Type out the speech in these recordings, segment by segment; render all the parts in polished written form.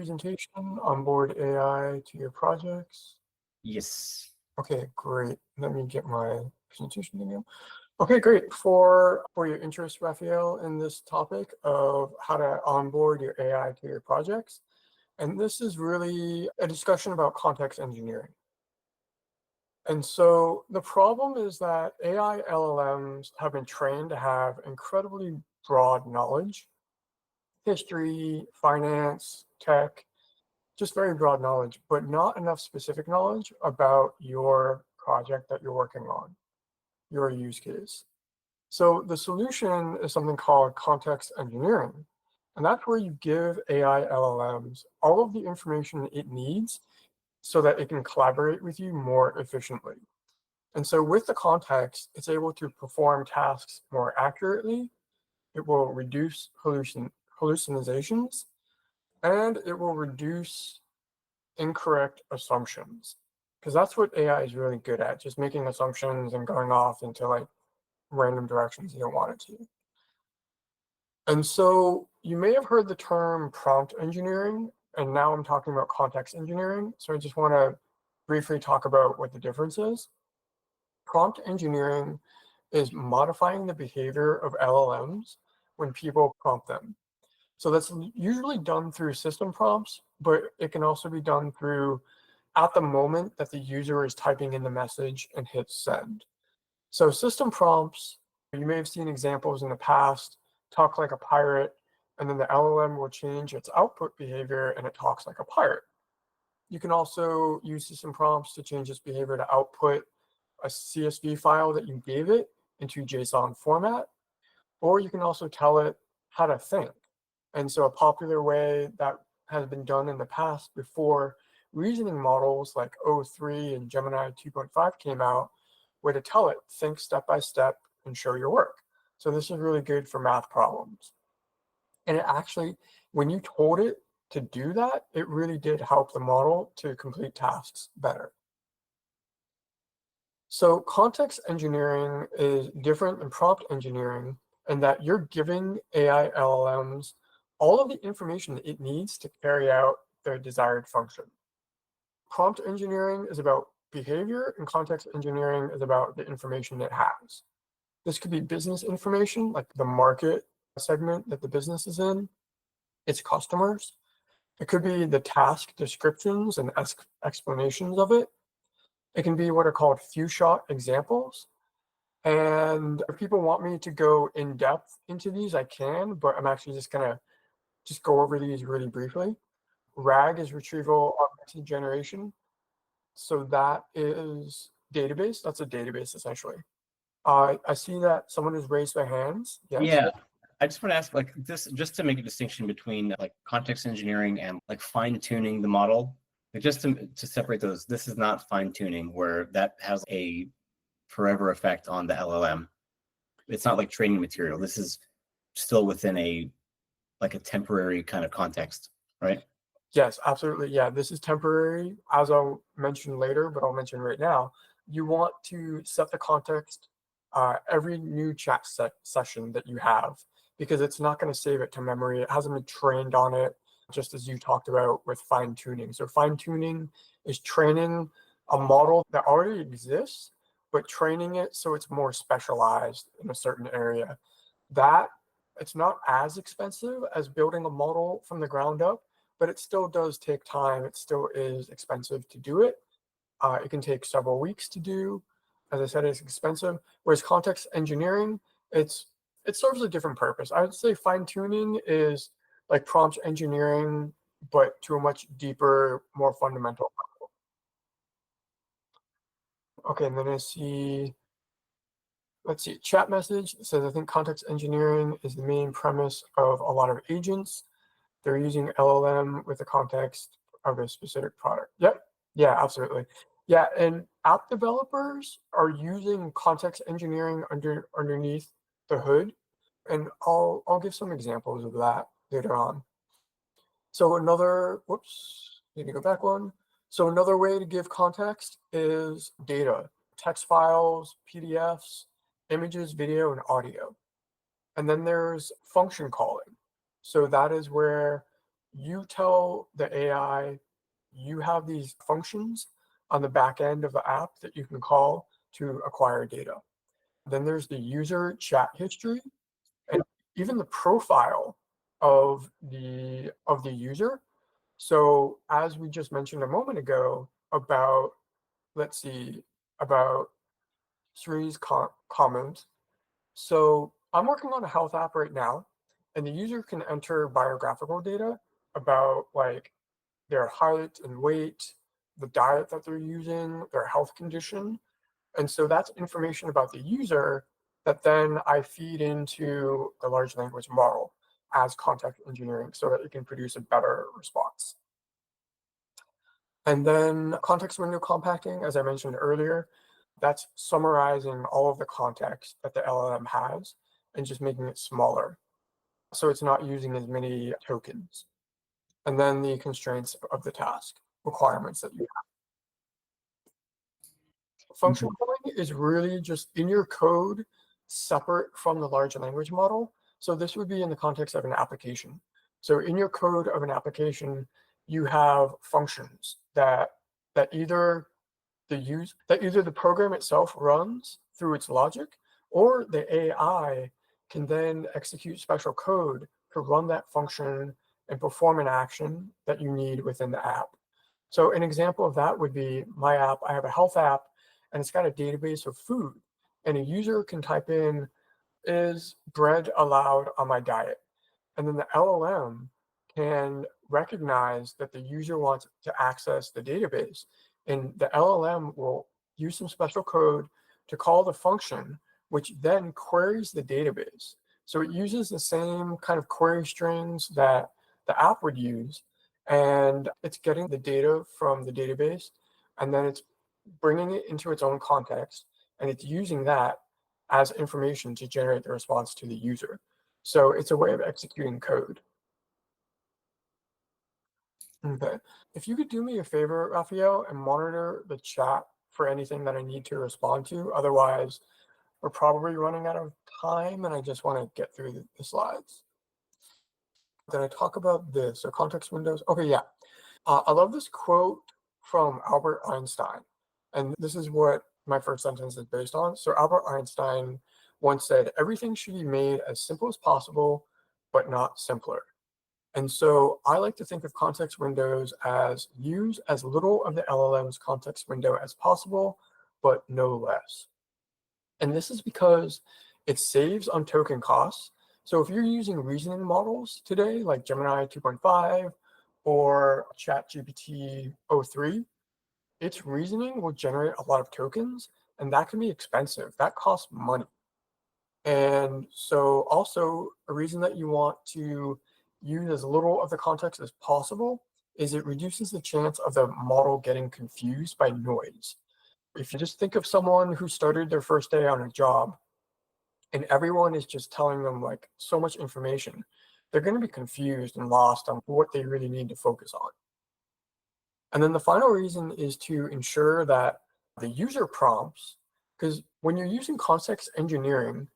Presentation, onboard AI to your projects. Yes. Okay, great. Let me get my presentation video. Okay, great. For your interest, Raphael, in this topic of how to onboard your AI to your projects. And this is really a discussion about context engineering. And so the problem is that AI LLMs have been trained to have incredibly broad knowledge, history, finance, tech, just very broad knowledge, but not enough specific knowledge about your project that you're working on, your use case. So the solution is something called context engineering. And that's where you give AI LLMs all of the information it needs so that it can collaborate with you more efficiently. And so with the context, it's able to perform tasks more accurately. It will reduce hallucinations, and it will reduce incorrect assumptions, because that's what AI is really good at, just making assumptions and going off into like random directions you don't want it to. And so you may have heard the term prompt engineering, and now I'm talking about context engineering. So I just want to briefly talk about what the difference is. Prompt engineering is modifying the behavior of LLMs when people prompt them. So that's usually done through system prompts, but it can also be done through at the moment that the user is typing in the message and hits send. So system prompts, you may have seen examples in the past, talk like a pirate, and then the LLM will change its output behavior and it talks like a pirate. You can also use system prompts to change its behavior to output a CSV file that you gave it into JSON format, or you can also tell it how to think. And so a popular way that has been done in the past before reasoning models like O3 and Gemini 2.5 came out were to tell it, think step by step and show your work. So this is really good for math problems. And it actually, when you told it to do that, it really did help the model to complete tasks better. So context engineering is different than prompt engineering in that you're giving AI LLMs all of the information that it needs to carry out their desired function. Prompt engineering is about behavior, and context engineering is about the information it has. This could be business information, like the market segment that the business is in, its customers. It could be the task descriptions and explanations of it. It can be what are called few-shot examples. And if people want me to go in depth into these, I can, but I'm actually just gonna go over these really briefly. RAG is retrieval augmented generation. So that is database. That's a database essentially. I see that someone has raised their hands. Yes. Yeah. I just want to ask, like, this, just to make a distinction between like context engineering and like fine tuning the model, like, just to separate those. This is not fine tuning where that has a forever effect on the LLM. It's not like training material. This is still within a temporary kind of context, right? Yes, absolutely. Yeah, this is temporary, as I'll mention later, but I'll mention right now. You want to set the context every new chat session that you have, because it's not going to save it to memory. It hasn't been trained on it, just as you talked about with fine tuning. So fine tuning is training a model that already exists, but training it so it's more specialized in a certain area. That it's not as expensive as building a model from the ground up, but it still does take time. It still is expensive to do it. It can take several weeks to do. As I said, it's expensive. Whereas context engineering, it serves a different purpose. I would say fine tuning is like prompt engineering, but to a much deeper, more fundamental level. Okay, and then let's see, chat message says, I think context engineering is the main premise of a lot of agents. They're using LLM with the context of a specific product. Yep. Yeah, absolutely. Yeah, and app developers are using context engineering underneath the hood, and I'll give some examples of that later on. So need to go back one. So another way to give context is data, text files, PDFs, images, video, and audio. And then there's function calling. So that is where you tell the AI you have these functions on the back end of the app that you can call to acquire data. Then there's the user chat history and even the profile of the user. So as we just mentioned a moment ago about, let's see, about Sri's comment. So I'm working on a health app right now, and the user can enter biographical data about like their height and weight, the diet that they're using, their health condition. And so that's information about the user that then I feed into the large language model as context engineering so that it can produce a better response. And then context window compacting, as I mentioned earlier, that's summarizing all of the context that the LLM has and just making it smaller. So it's not using as many tokens. And then the constraints of the task requirements that you have. Function calling is really just in your code separate from the large language model. So this would be in the context of an application. So in your code of an application, you have functions that either the program itself runs through its logic, or the AI can then execute special code to run that function and perform an action that you need within the app. So an example of that would be my app. I have a health app, and it's got a database of food. And a user can type in, is bread allowed on my diet? And then the LLM can recognize that the user wants to access the database. And the LLM will use some special code to call the function, which then queries the database. So it uses the same kind of query strings that the app would use, and it's getting the data from the database, and then it's bringing it into its own context, and it's using that as information to generate the response to the user. So it's a way of executing code. Okay. If you could do me a favor, Raphael, and monitor the chat for anything that I need to respond to. Otherwise, we're probably running out of time, and I just want to get through the slides. Did I talk about this or context windows? Okay, yeah. I love this quote from Albert Einstein, and this is what my first sentence is based on. So Albert Einstein once said, everything should be made as simple as possible, but not simpler. And so I like to think of context windows as use as little of the LLM's context window as possible, but no less. And this is because it saves on token costs. So if you're using reasoning models today, like Gemini 2.5 or ChatGPT 03, its reasoning will generate a lot of tokens, and that can be expensive. That costs money. And so also a reason that you want to use as little of the context as possible is it reduces the chance of the model getting confused by noise. If you just think of someone who started their first day on a job and everyone is just telling them like so much information, they're going to be confused and lost on what they really need to focus on. And then the final reason is to ensure that the user prompts, because when you're using context engineering,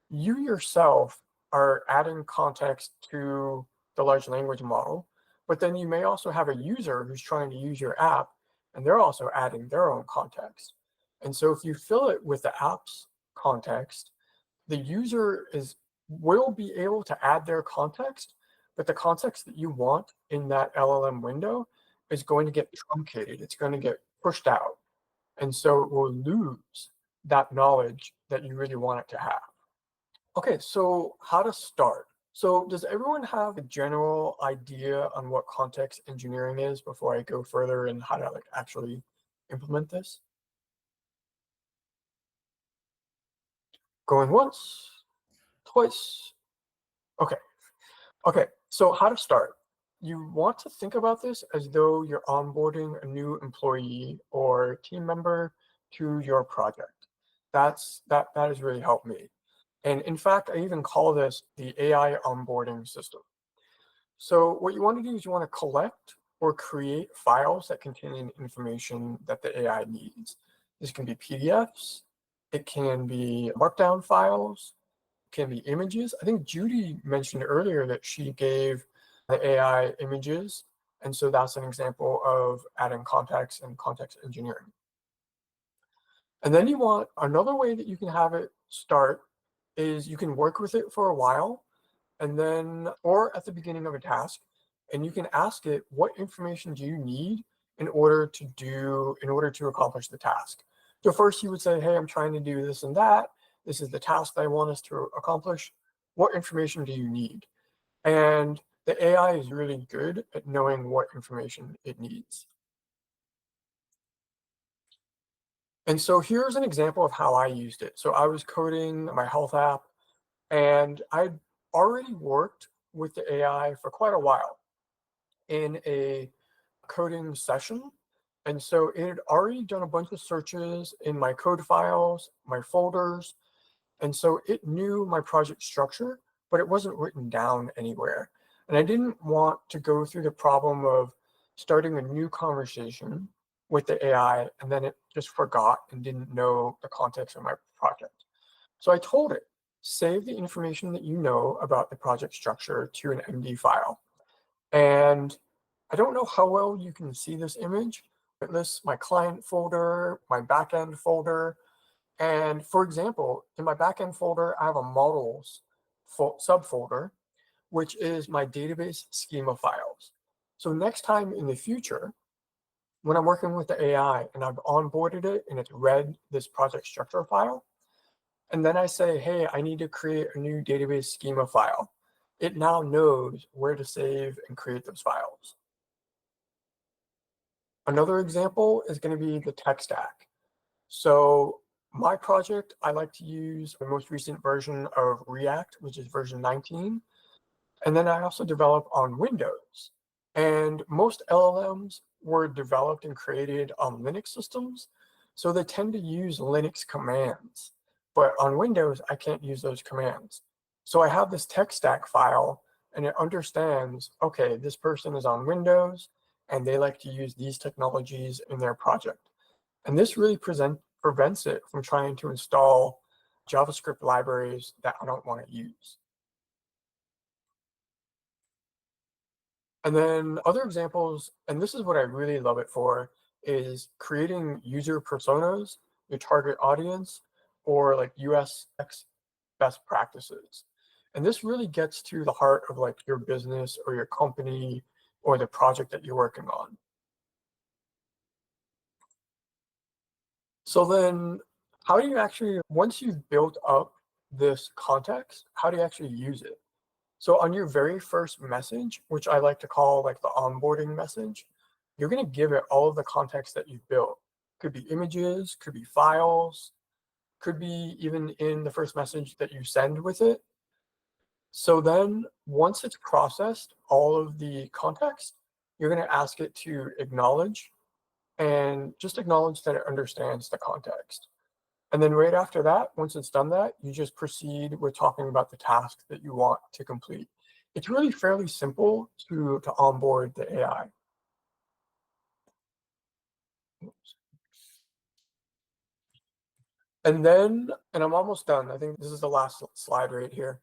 you yourself are adding context to the large language model, but then you may also have a user who's trying to use your app, and they're also adding their own context. And so if you fill it with the app's context, the user will be able to add their context, but the context that you want in that LLM window is going to get truncated. It's going to get pushed out. And so it will lose that knowledge that you really want it to have. Okay, so how to start? So does everyone have a general idea on what context engineering is before I go further and how to like actually implement this? Going once, twice. Okay. Okay, so how to start? You want to think about this as though you're onboarding a new employee or team member to your project. That has really helped me. And in fact, I even call this the AI onboarding system. So what you want to do is you want to collect or create files that contain information that the AI needs. This can be PDFs, it can be markdown files, it can be images. I think Judy mentioned earlier that she gave the AI images. And so that's an example of adding context and context engineering. And then you want another way that you can have it start is you can work with it for a while and then, or at the beginning of a task, and you can ask it, what information do you need in order to accomplish the task? So first you would say, hey, I'm trying to do this and that. This is the task that I want us to accomplish. What information do you need? And the AI is really good at knowing what information it needs. And so here's an example of how I used it. So I was coding my health app, and I'd already worked with the AI for quite a while in a coding session. And so it had already done a bunch of searches in my code files, my folders. And so it knew my project structure, but it wasn't written down anywhere. And I didn't want to go through the problem of starting a new conversation with the AI and then it just forgot and didn't know the context of my project. So I told it, save the information that you know about the project structure to an MD file. And I don't know how well you can see this image. It lists my client folder, my backend folder. And for example, in my backend folder, I have a models subfolder, which is my database schema files. So next time in the future, when I'm working with the AI and I've onboarded it and it's read this project structure file, and then I say, hey, I need to create a new database schema file, it now knows where to save and create those files. Another example is going to be the tech stack. So my project, I like to use the most recent version of React, which is version 19. And then I also develop on Windows. And most LLMs were developed and created on Linux systems. So they tend to use Linux commands. But on Windows, I can't use those commands. So I have this tech stack file and it understands, okay, this person is on Windows and they like to use these technologies in their project. And this really prevents it from trying to install JavaScript libraries that I don't want to use. And then other examples, and this is what I really love it for, is creating user personas, your target audience, or like UX best practices. And this really gets to the heart of like your business or your company or the project that you're working on. So then how do you actually, once you've built up this context, how do you actually use it? So on your very first message, which I like to call like the onboarding message, you're going to give it all of the context that you've built. Could be images, could be files, could be even in the first message that you send with it. So then once it's processed all of the context, you're going to ask it to acknowledge and just acknowledge that it understands the context. And then right after that, once it's done that, you just proceed with talking about the task that you want to complete. It's really fairly simple to onboard the AI. And then, and I'm almost done. I think this is the last slide right here.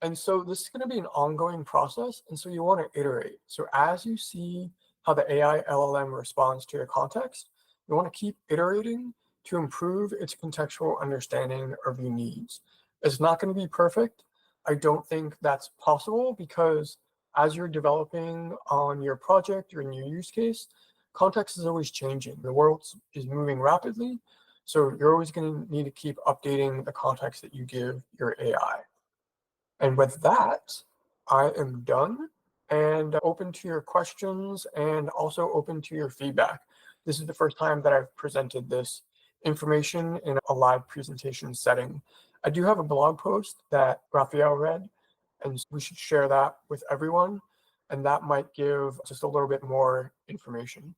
And so this is going to be an ongoing process. And so you want to iterate. So as you see how the AI LLM responds to your context, you want to keep iterating to improve its contextual understanding of your needs. It's not going to be perfect. I don't think that's possible because as you're developing on your project or in your use case, context is always changing. The world is moving rapidly. So you're always going to need to keep updating the context that you give your AI. And with that, I am done and open to your questions and also open to your feedback. This is the first time that I've presented this information in a live presentation setting. I do have a blog post that Raphael read, and we should share that with everyone. And that might give just a little bit more information.